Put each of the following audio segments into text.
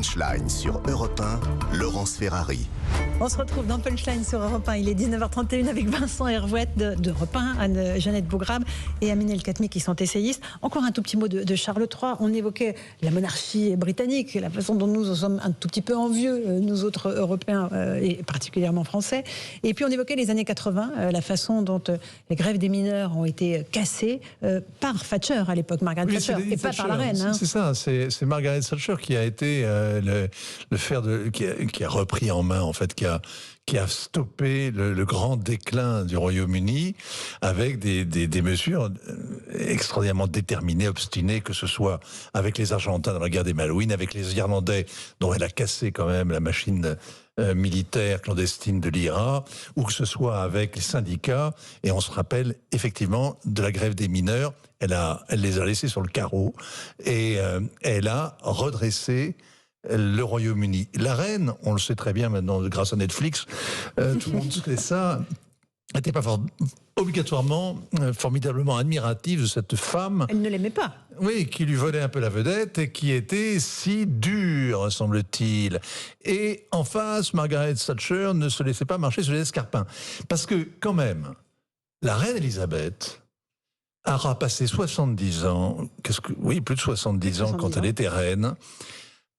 Punchline sur Europe 1, Laurence Ferrari. On se retrouve dans Punchline sur Europe 1. Il est 19h31 avec Vincent Hervouette d'Europe 1, Anne-Jeannette Bougrabe et Amine El Khatmi qui sont essayistes. Encore un tout petit mot de Charles III. On évoquait la monarchie britannique, la façon dont nous sommes un tout petit peu envieux, nous autres Européens et particulièrement Français. Et puis on évoquait les années 80, la façon dont les grèves des mineurs ont été cassées par Thatcher à l'époque, Margaret Thatcher, et pas par la reine. Hein. C'est ça, c'est Margaret Thatcher qui a été le fer qui a repris en main, en fait, qui a stoppé le grand déclin du Royaume-Uni avec des mesures extraordinairement déterminées, obstinées, que ce soit avec les Argentins dans la guerre des Malouines, avec les Irlandais, dont elle a cassé quand même la machine militaire clandestine de l'IRA, ou que ce soit avec les syndicats. Et on se rappelle effectivement de la grève des mineurs. Elle les a laissés sur le carreau et elle a redressé le Royaume-Uni. La reine, on le sait très bien maintenant grâce à Netflix, tout le monde sait ça, n'était pas obligatoirement formidablement admirative de cette femme. Elle ne l'aimait pas. Oui, qui lui volait un peu la vedette et qui était si dure, semble-t-il. Et en face, Margaret Thatcher ne se laissait pas marcher sur les escarpins. Parce que, quand même, la reine Elisabeth aura passé 70 ans, plus de 70 ans quand elle était reine,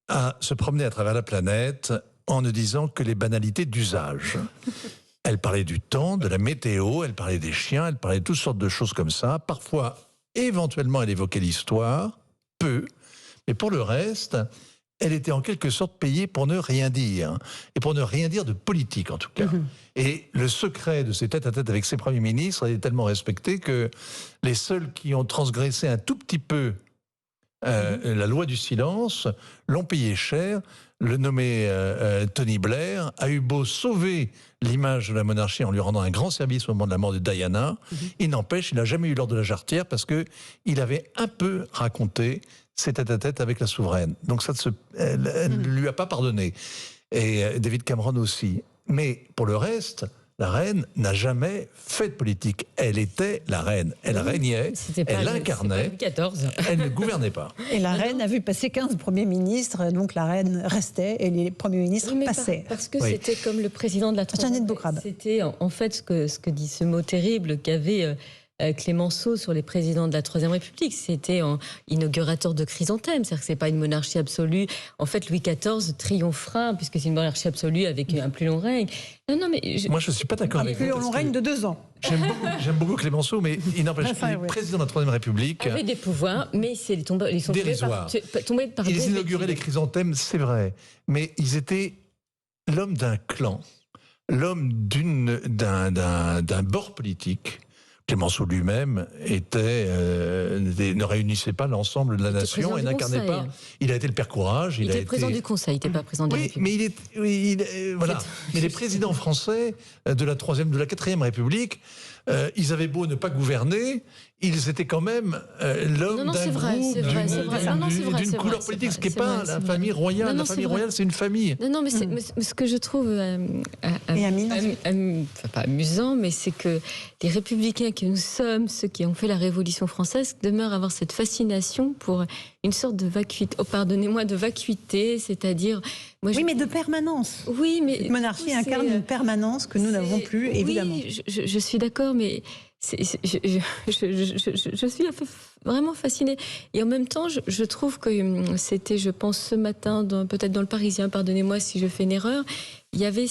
à se promener à travers la planète en ne disant que les banalités d'usage. Elle parlait du temps, de la météo, elle parlait des chiens, elle parlait de toutes sortes de choses comme ça. Parfois, éventuellement, elle évoquait l'histoire, peu, mais pour le reste, elle était en quelque sorte payée pour ne rien dire, et pour ne rien dire de politique en tout cas. Et le secret de ses tête-à-tête avec ses premiers ministres est tellement respecté que les seuls qui ont transgressé un tout petit peu la loi du silence l'ont payé cher. Le nommé Tony Blair a eu beau sauver l'image de la monarchie en lui rendant un grand service au moment de la mort de Diana. Il n'empêche, il n'a jamais eu l'ordre de la Jarretière parce que il avait un peu raconté ses tête-à-tête avec la souveraine. Donc ça elle ne lui a pas pardonné. Et David Cameron aussi. Mais pour le reste, la reine n'a jamais fait de politique. Elle était la reine. Elle régnait, elle incarnait, elle ne gouvernait pas. Et la reine a vu passer 15 premiers ministres, donc la reine restait et les premiers ministres passaient. Parce que c'était comme le président de la Troisième République. C'était en fait ce que dit ce mot terrible qu'avait Clémenceau sur les présidents de la Troisième République. C'était inaugurateur de chrysanthème, c'est-à-dire que c'est pas une monarchie absolue. En fait, Louis XIV triomphera puisque c'est une monarchie absolue avec un plus long règne. Non, mais moi, je suis pas d'accord avec vous. Un plus long règne de 2 ans. J'aime beaucoup Clémenceau, mais il n'empêche que les présidents de la Troisième République avaient des pouvoirs, mais ils sont tombés par ils inauguraient les chrysanthèmes, c'est vrai, mais ils étaient l'homme d'un clan, l'homme d'un bord politique. Clémenceau lui-même ne réunissait pas l'ensemble de la nation et n'incarnait pas. Il a été le père Courage. Il était président du Conseil, il n'était pas président de la République. Voilà. Mais les présidents français de la 4e République, ils avaient beau ne pas gouverner, ils étaient quand même l'homme d'un groupe, d'une couleur politique, ce qui n'est pas la famille royale. La famille royale, c'est une famille. Non, mais ce que je trouve pas amusant, mais c'est que les républicains que nous sommes, ceux qui ont fait la Révolution française, demeurent avoir cette fascination pour une sorte de vacuité, de vacuité, c'est-à-dire... mais de permanence. Oui, mais... Cette monarchie incarne une permanence que nous n'avons plus, évidemment. Oui, je suis d'accord, mais je suis vraiment fascinée. Et en même temps, je trouve que c'était, je pense, ce matin, peut-être dans le Parisien, pardonnez-moi si je fais une erreur, il y avait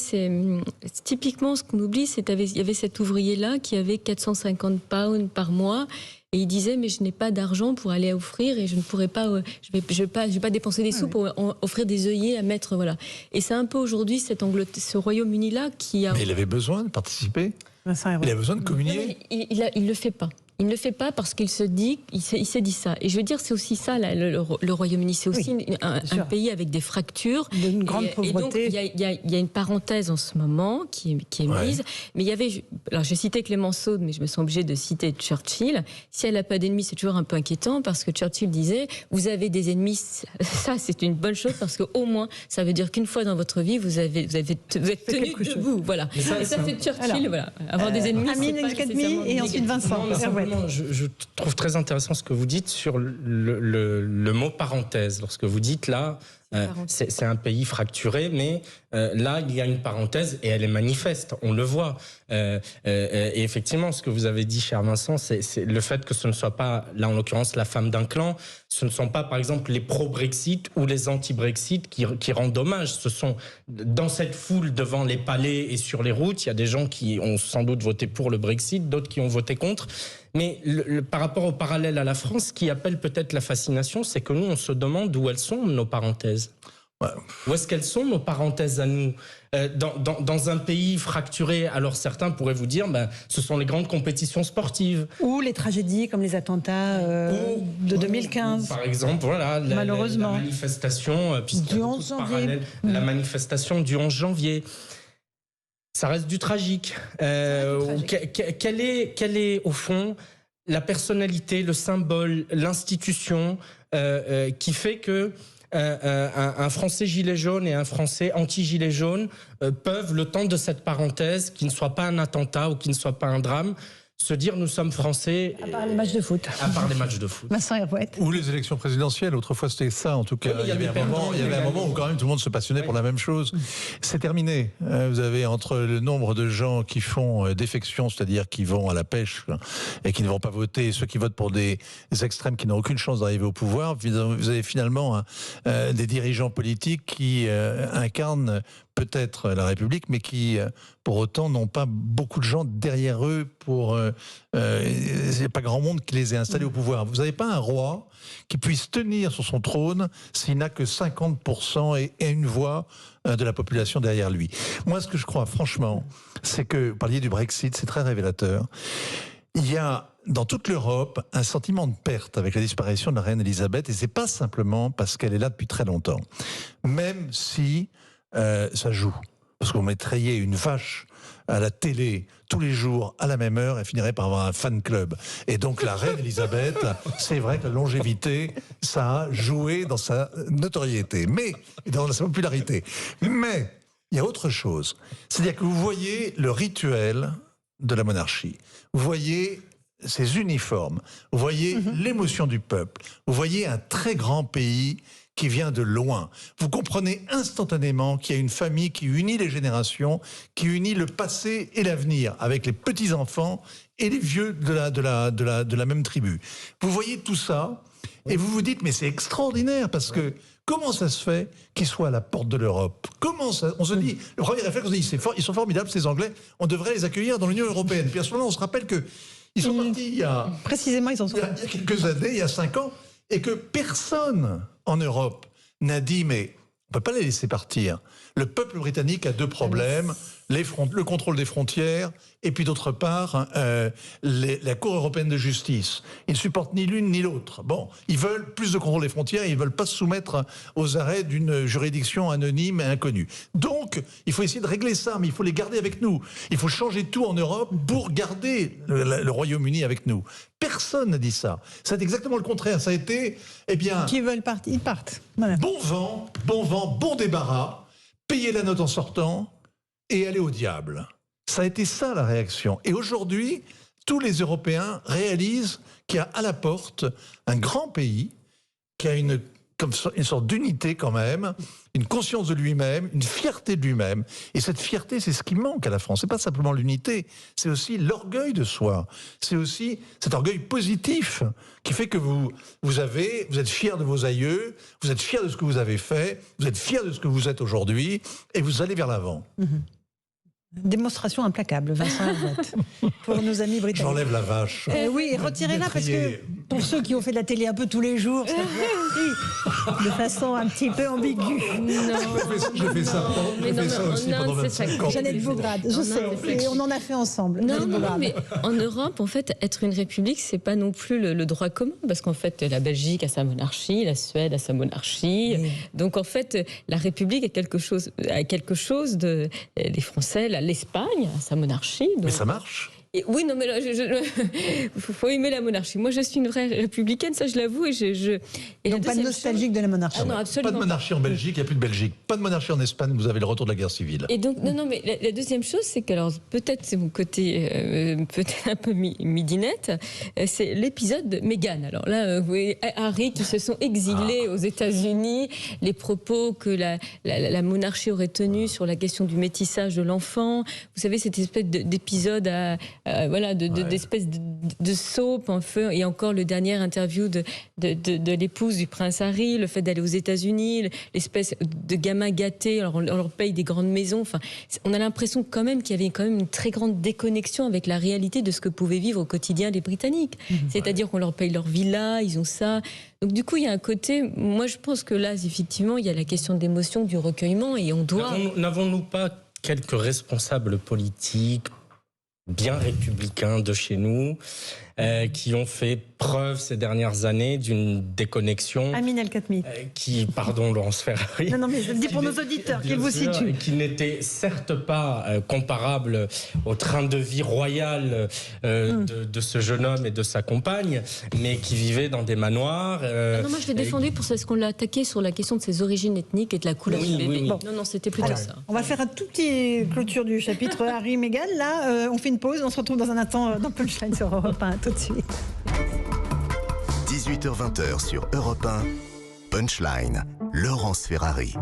typiquement ce qu'on oublie, il y avait cet ouvrier-là qui avait 450 pounds par mois. Et il disait, mais je n'ai pas d'argent pour aller offrir et je ne pourrais pas, je vais pas dépenser des sous pour offrir des œillets à mettre, voilà. Et c'est un peu aujourd'hui ce Royaume-Uni-là qui a... Mais il avait besoin de participer. Il a besoin de communier. Il le fait pas. Il ne le fait pas parce qu'il se dit, il s'est dit ça. Et je veux dire, c'est aussi ça, le Royaume-Uni, c'est aussi un pays avec des fractures. Une grande pauvreté. Et donc, il y a une parenthèse en ce moment qui est mise. Mais il y avait, alors j'ai cité Clémenceau, mais je me sens obligée de citer Churchill. Si elle n'a pas d'ennemis, c'est toujours un peu inquiétant parce que Churchill disait, vous avez des ennemis, ça c'est une bonne chose parce qu'au moins, ça veut dire qu'une fois dans votre vie, vous êtes tenu debout. Voilà. Et ça fait Churchill, voilà. Avoir des ennemis, Amine El Khatmi et ensuite Vincent. Je trouve très intéressant ce que vous dites sur le mot parenthèse. Lorsque vous dites là, C'est un pays fracturé, mais là, il y a une parenthèse et elle est manifeste, on le voit. Et effectivement, ce que vous avez dit, cher Vincent, c'est le fait que ce ne soit pas, là en l'occurrence, la femme d'un clan, ce ne sont pas, par exemple, les pro-Brexit ou les anti-Brexit qui rendent hommage. Ce sont, dans cette foule devant les palais et sur les routes, il y a des gens qui ont sans doute voté pour le Brexit, d'autres qui ont voté contre. Mais par rapport au parallèle à la France, ce qui appelle peut-être la fascination, c'est que nous, on se demande où elles sont, nos parenthèses. Ouais. Où est-ce qu'elles sont, nos parenthèses à nous ? Dans un pays fracturé, alors certains pourraient vous dire, ce sont les grandes compétitions sportives. Ou les tragédies comme les attentats de 2015. Par exemple, voilà, malheureusement. La manifestation, du 11 janvier. La manifestation du 11 janvier. Ça reste du tragique. Quelle est, au fond, la personnalité, le symbole, l'institution qui fait que un Français gilet jaune et un Français anti-gilet jaune peuvent, le temps de cette parenthèse, qui ne soit pas un attentat ou qui ne soit pas un drame, se dire nous sommes Français. À part les matchs de foot. À part les matchs de foot. Vincent Hervouette. Ou les élections présidentielles. Autrefois, c'était ça, en tout cas. Oui, il y avait un moment où quand même tout le monde se passionnait pour la même chose. C'est terminé. Vous avez entre le nombre de gens qui font défection, c'est-à-dire qui vont à la pêche et qui ne vont pas voter, et ceux qui votent pour des extrêmes qui n'ont aucune chance d'arriver au pouvoir, vous avez finalement des dirigeants politiques qui incarnent peut-être la République, mais qui, pour autant, n'ont pas beaucoup de gens derrière eux pour... il n'y a pas grand monde qui les ait installés au pouvoir. Vous n'avez pas un roi qui puisse tenir sur son trône s'il n'a que 50% et une voix de la population derrière lui. Moi, ce que je crois, franchement, c'est que, vous parliez du Brexit, c'est très révélateur. Il y a dans toute l'Europe un sentiment de perte avec la disparition de la reine Elisabeth, et c'est pas simplement parce qu'elle est là depuis très longtemps. Même si ça joue. Parce qu'on mettriez une vache à la télé tous les jours à la même heure, elle finirait par avoir un fan club. Et donc la reine Elisabeth, c'est vrai que la longévité, ça a joué dans sa notoriété, mais dans sa popularité. Mais il y a autre chose. C'est-à-dire que vous voyez le rituel de la monarchie. Vous voyez ses uniformes. Vous voyez l'émotion du peuple. Vous voyez un très grand pays qui vient de loin. Vous comprenez instantanément qu'il y a une famille qui unit les générations, qui unit le passé et l'avenir, avec les petits-enfants et les vieux de la même tribu. Vous voyez tout ça, et vous vous dites, mais c'est extraordinaire, parce que comment ça se fait qu'ils soient à la porte de l'Europe ? Comment ça ? On se dit, le premier réflexe, on se dit, ils sont formidables, ces Anglais, on devrait les accueillir dans l'Union européenne. Puis à ce moment-là, on se rappelle qu'ils sont partis il y a... Précisément, ils en sont... Il y a quelques années, il y a 5 ans, et que personne en Europe n'a dit, mais on ne peut pas les laisser partir. Le peuple britannique a 2 problèmes, le contrôle des frontières, et puis d'autre part, la Cour européenne de justice. Ils ne supportent ni l'une ni l'autre. Bon, ils veulent plus de contrôle des frontières, ils ne veulent pas se soumettre aux arrêts d'une juridiction anonyme et inconnue. Donc, il faut essayer de régler ça, mais il faut les garder avec nous. Il faut changer tout en Europe pour garder le Royaume-Uni avec nous. Personne n'a dit ça. C'est exactement le contraire. Ça a été, eh bien... Qui veulent partir, ils partent. Voilà. Bon vent, bon débarras, payer la note en sortant et aller au diable. Ça a été ça la réaction. Et aujourd'hui, tous les Européens réalisent qu'il y a à la porte un grand pays qui a une sorte d'unité quand même, une conscience de lui-même, une fierté de lui-même. Et cette fierté, c'est ce qui manque à la France. C'est pas simplement l'unité, c'est aussi l'orgueil de soi. C'est aussi cet orgueil positif qui fait que vous êtes fiers de vos aïeux, vous êtes fiers de ce que vous avez fait, vous êtes fiers de ce que vous êtes aujourd'hui, et vous allez vers l'avant. Démonstration implacable, Vincent Hervouette, pour nos amis britanniques. J'enlève la vache. Oui, retirez-la, parce que pour ceux qui ont fait de la télé un peu tous les jours, ça peut de façon un petit peu ambiguë. Non. Je fais ça aussi pendant 25 ans. Jeannette Bograd, je sais, et on en a fait ensemble. Non, mais en Europe, en fait, être une république, c'est pas non plus le droit commun, parce qu'en fait, la Belgique a sa monarchie, la Suède a sa monarchie. Oui. Donc, en fait, la république a quelque chose de... Les Français, l'Espagne a sa monarchie. Donc... Mais ça marche. Oui, non, mais là, faut aimer la monarchie. Moi, je suis une vraie républicaine, ça, je l'avoue. Et Donc pas nostalgique de la monarchie. Ah non, absolument Pas de monarchie en Belgique, il n'y a plus de Belgique. Pas de monarchie en Espagne, vous avez le retour de la guerre civile. Et donc, non, mais la deuxième chose, c'est que, alors, peut-être c'est mon côté peut-être un peu midinette, c'est l'épisode de Meghan. Alors là, vous voyez Harry qui se sont exilés aux États-Unis, les propos que la monarchie aurait tenus sur la question du métissage de l'enfant. Vous savez, cette espèce d'épisode, d'espèce de soap, en feu, et encore le dernier interview de l'épouse du prince Harry, le fait d'aller aux États-Unis, l'espèce de gamin gâté, alors on leur paye des grandes maisons. Enfin, on a l'impression quand même qu'il y avait quand même une très grande déconnexion avec la réalité de ce que pouvaient vivre au quotidien les Britanniques. C'est-à-dire qu'on leur paye leur villa, ils ont ça. Donc du coup, il y a un côté, moi je pense que là, effectivement, il y a la question de l'émotion, du recueillement, et on doit... N'avons-nous pas quelques responsables politiques bien républicains de chez nous qui ont fait preuve ces dernières années d'une déconnexion Amine El-Khatmi. Pardon, Laurence Ferrari. Non, mais je le dis pour nos auditeurs, qu'ils vous Bien sûr, situent. qui n'était certes pas comparable au train de vie royal de ce jeune homme et de sa compagne, mais qui vivait dans des manoirs. non, moi je l'ai défendu pour ce qu'on l'a attaqué sur la question de ses origines ethniques et de la couleur du bébé. Oui. Bon. Non, c'était plutôt Alors, ça. on va faire un tout petit clôture du chapitre Harry et Meghan. Là, on fait une pause. On se retrouve dans un instant dans Punchline sur Europe 1. Tout de suite. 18h-20h sur Europe 1, Punchline, Laurence Ferrari.